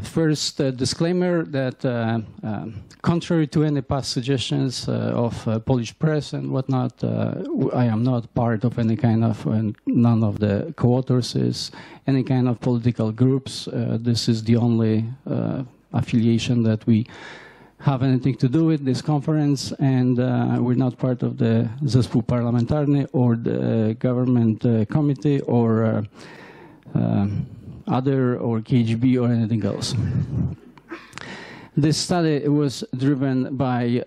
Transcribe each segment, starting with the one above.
First, a disclaimer that contrary to any past suggestions of Polish press and whatnot, I am not part of any kind of, none of the co-authors is any kind of political groups. This is the only affiliation that we have anything to do with this conference, and we're not part of the Zespół Parlamentarny or the government committee or other or KGB or anything else. This study was driven by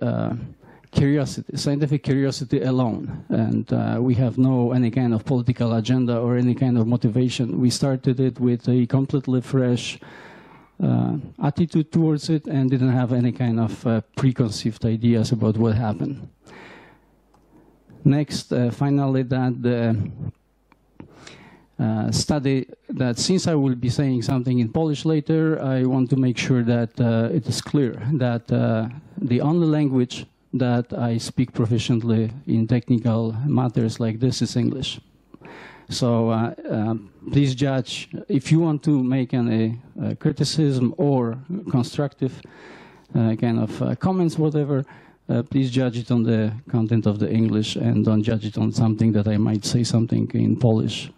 curiosity, scientific curiosity alone, and we have no any kind of political agenda or any kind of motivation. We started it with a completely fresh attitude towards it and didn't have any kind of preconceived ideas about what happened. Next, finally, that the study that, since I will be saying something in Polish later, I want to make sure that it is clear that the only language that I speak proficiently in technical matters like this is English. So please judge, if you want to make any criticism or constructive kind of comments, whatever, please judge it on the content of the English and don't judge it on something that I might say something in Polish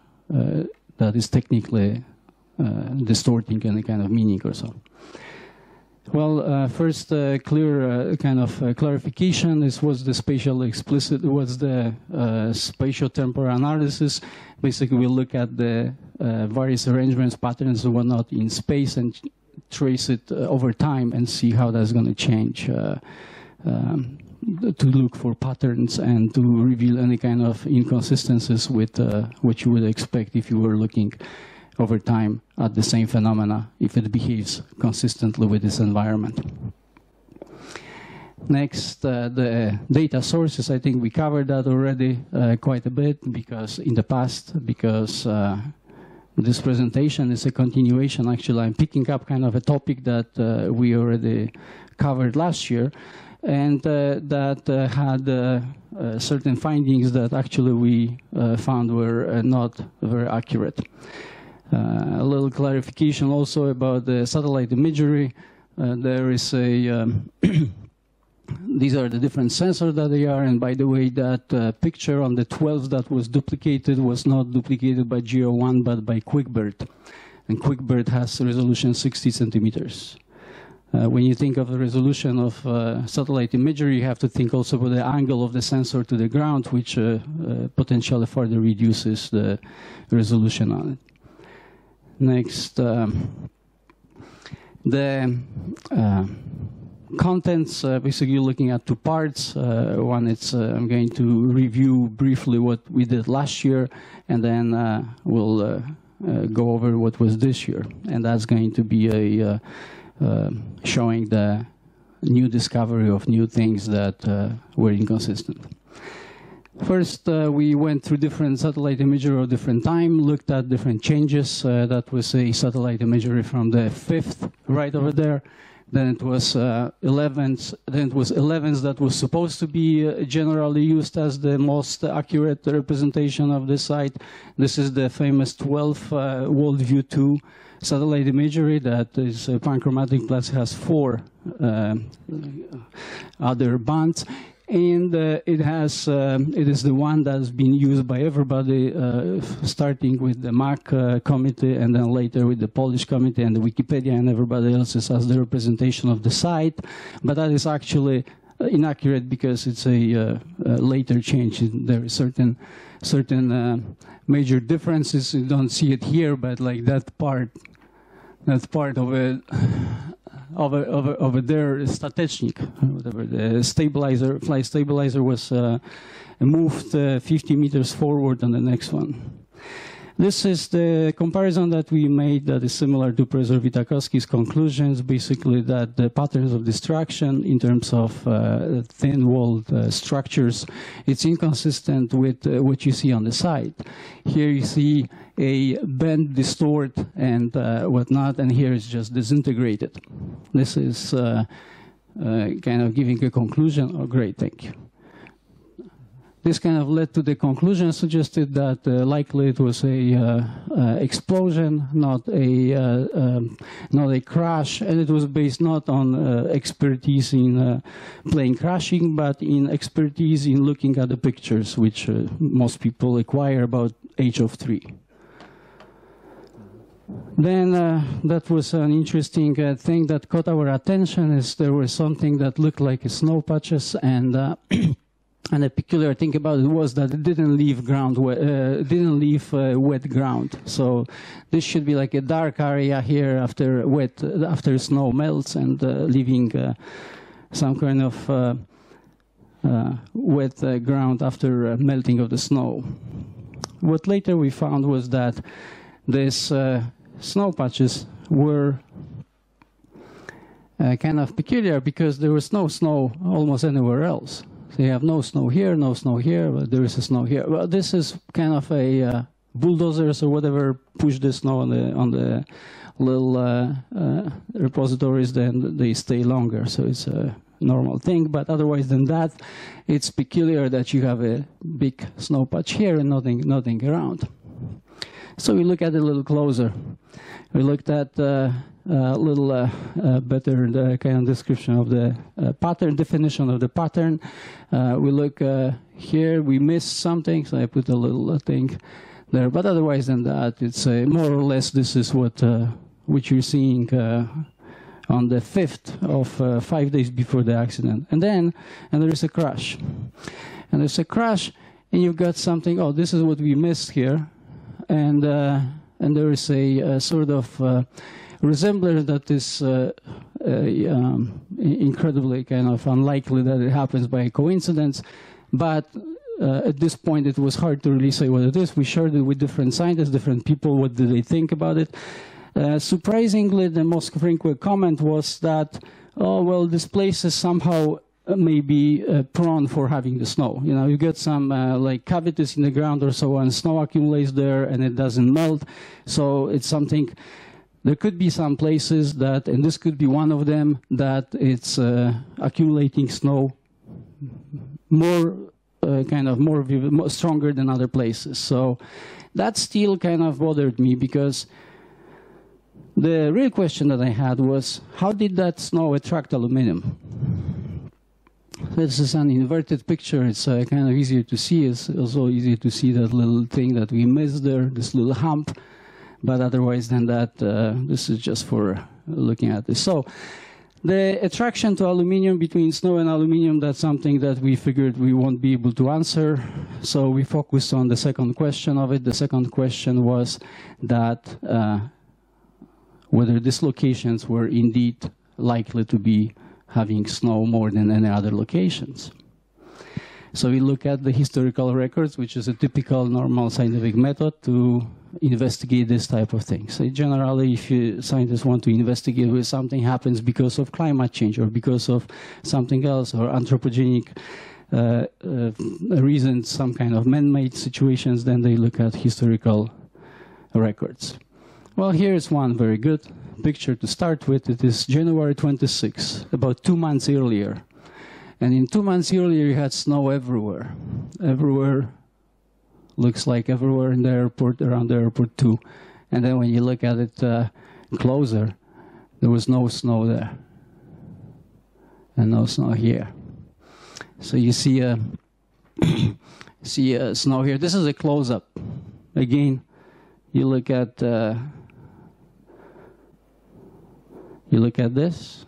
that is technically distorting any kind of meaning or so. Well, first, clear kind of clarification. This was the spatial explicit, was the spatio-temporal analysis. Basically, we look at the various arrangements, patterns, and whatnot in space and trace it over time and see how that's going to change. To look for patterns and to reveal any kind of inconsistencies with what you would expect if you were looking over time at the same phenomena, if it behaves consistently with this environment. Next, the data sources. I think we covered that already quite a bit because in the past, because this presentation is a continuation. Actually, I'm picking up kind of a topic that we already covered last year, and that had certain findings that actually we found were not very accurate. A little clarification also about the satellite imagery. There is a, these are the different sensors that they are, and by the way, that picture on the 12 that was duplicated was not duplicated by GEO1 but by QuickBird. And QuickBird has a resolution 60 centimeters. When you think of the resolution of satellite imagery, you have to think also about the angle of the sensor to the ground, which potentially further reduces the resolution on it. Next, the contents, basically looking at two parts. One, it's I'm going to review briefly what we did last year, and then we'll go over what was this year. And that's going to be a showing the new discovery of new things that were inconsistent. First, we went through different satellite imagery of different time, looked at different changes. That was a satellite imagery from the 5th, right over there. Then it was 11s. Then it was 11s that was supposed to be generally used as the most accurate representation of the site. This is the famous 12 Worldview 2 satellite imagery that is panchromatic plus has 4 other bands. And it is the one that's been used by everybody, starting with the MAC committee and then later with the Polish committee and the Wikipedia and everybody else as the representation of the site. But that is actually inaccurate because it's a later change. There are certain major differences. You don't see it here, but like that part of it. Over there, Statecznik, whatever, the stabilizer, flight stabilizer was moved 50 meters forward on the next one. This is the comparison that we made that is similar to Professor Witakowski's conclusions, basically that the patterns of destruction in terms of thin-walled structures, it's inconsistent with what you see on the site. Here you see a bend, distort, and whatnot, and here it's just disintegrated. This is kind of giving a conclusion. Oh, great, thank you. this kind of led to the conclusion, suggested that likely it was a explosion, not a crash, and it was based not on expertise in plane crashing, but in expertise in looking at the pictures, which most people acquire about age of 3. Then that was an interesting thing that caught our attention, is there was something that looked like a snow patches, and and a peculiar thing about it was that it didn't leave wet ground. So this should be like a dark area here after snow melts, and leaving some kind of wet ground after melting of the snow. What later we found was that these snow patches were kind of peculiar because there was no snow almost anywhere else. So you have no snow here, but there is a snow here. Well, this is kind of a bulldozers or whatever push the snow on the little repositories, then they stay longer. So it's a normal thing. But otherwise than that, it's peculiar that you have a big snow patch here and nothing around. So we look at it a little closer. We looked at a little better kind of description of the pattern, definition of the pattern. We look here, we missed something, so I put a little thing there. But otherwise than that, it's more or less this is what which you're seeing on the 5th of 5 days before the accident. And there is a crash. And there's a crash, and you've got something, oh, this is what we missed here. And there is a sort of resemblance that is incredibly kind of unlikely that it happens by coincidence. But at this point, it was hard to really say what it is. We shared it with different scientists, different people. What did they think about it? Surprisingly, the most frequent comment was that, oh, well, this place is somehow maybe prone for having the snow. You know, you get some like cavities in the ground or so on, snow accumulates there and it doesn't melt. So it's something, there could be some places that, and this could be one of them, that it's accumulating snow more more stronger than other places. So that still kind of bothered me, because the real question that I had was, how did that snow attract aluminum? This is an inverted picture. It's kind of easier to see. It's also easier to see that little thing that we missed there, this little hump. But otherwise than that, this is just for looking at this. So the attraction to aluminum, between snow and aluminum, that's something that we figured we won't be able to answer. So we focused on the second question of it. The second question was that whether these locations were indeed likely to be having snow more than any other locations. So we look at the historical records, which is a typical normal scientific method to investigate this type of thing. So generally, if scientists want to investigate whether something happens because of climate change or because of something else, or anthropogenic reasons, some kind of man-made situations, then they look at historical records. Well, here's one very good picture to start with. It is January 26, about 2 months earlier. And in 2 months earlier, you had snow everywhere. Everywhere, looks like everywhere in the airport, around the airport too. And then when you look at it closer, there was no snow there. And no snow here. So you see snow here. This is a close-up. Again, you look at this,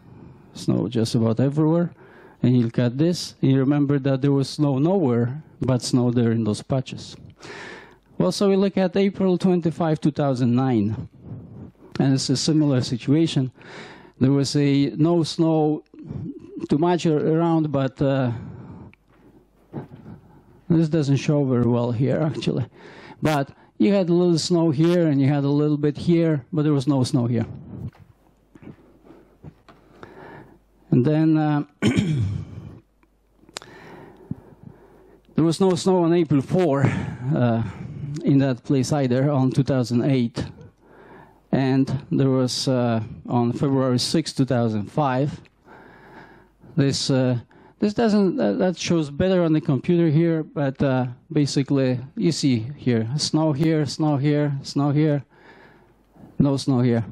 snow just about everywhere, and you look at this, and you remember that there was snow nowhere, but snow there in those patches. Well, so we look at April 25, 2009, and it's a similar situation. There was no snow too much around, but this doesn't show very well here, actually. But you had a little snow here, and you had a little bit here, but there was no snow here. And then there was no snow on April 4 in that place either, on 2008. And there was on February 6, 2005, this This doesn't, that shows better on the computer here, but basically you see here, snow here, snow here, snow here, no snow here.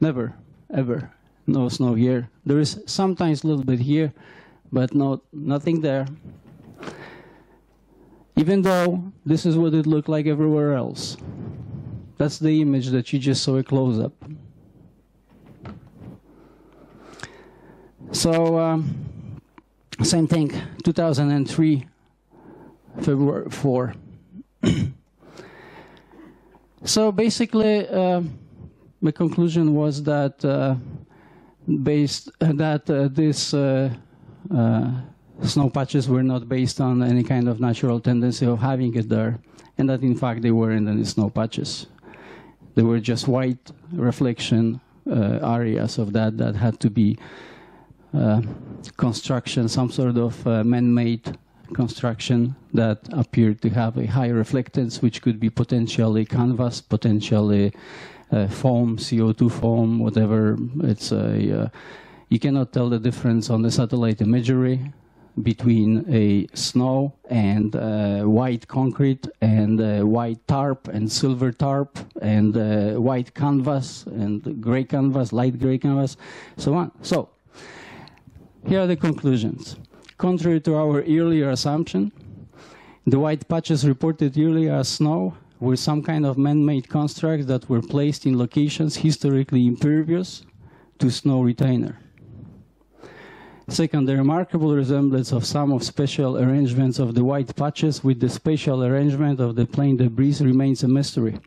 Never, ever, no snow here. There is sometimes a little bit here, but nothing there. Even though this is what it looked like everywhere else. That's the image that you just saw a close-up. So, same thing, 2003, February 4. So basically, the conclusion was that these snow patches were not based on any kind of natural tendency of having it there, and that in fact they weren't any snow patches. They were just white reflection areas of that had to be construction, some sort of man-made construction that appeared to have a high reflectance, which could be potentially canvas, potentially foam, CO2 foam, whatever. It's you cannot tell the difference on the satellite imagery between a snow and white concrete and white tarp and silver tarp and white canvas and gray canvas, light gray canvas, so on. So here are the conclusions. Contrary to our earlier assumption, the white patches reported earlier as snow were some kind of man-made constructs that were placed in locations historically impervious to snow retainer. Second, the remarkable resemblance of some of spatial arrangements of the white patches with the spatial arrangement of the plain debris remains a mystery,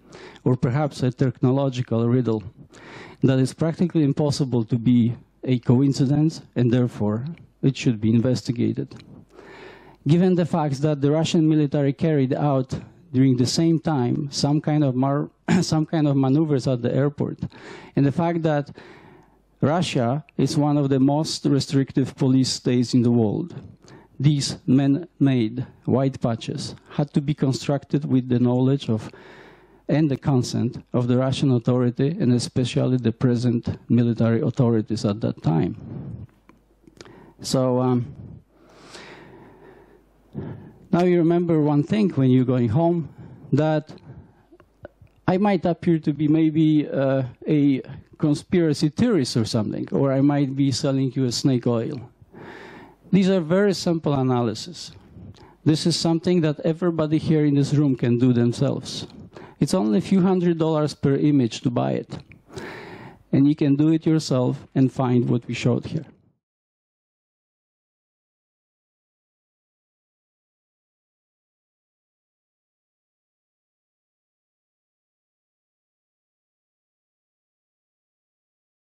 or perhaps a technological riddle that is practically impossible to be a coincidence, and therefore it should be investigated. Given the facts that the Russian military carried out during the same time some kind of maneuvers at the airport, and the fact that Russia is one of the most restrictive police states in the world, these man-made white patches had to be constructed with the knowledge of and the consent of the Russian authority, and especially the present military authorities at that time. So now you remember one thing when you're going home, that I might appear to be maybe a conspiracy theorist or something, or I might be selling you a snake oil. These are very simple analysis. This is something that everybody here in this room can do themselves. It's only a few $100s per image to buy it. And you can do it yourself and find what we showed here.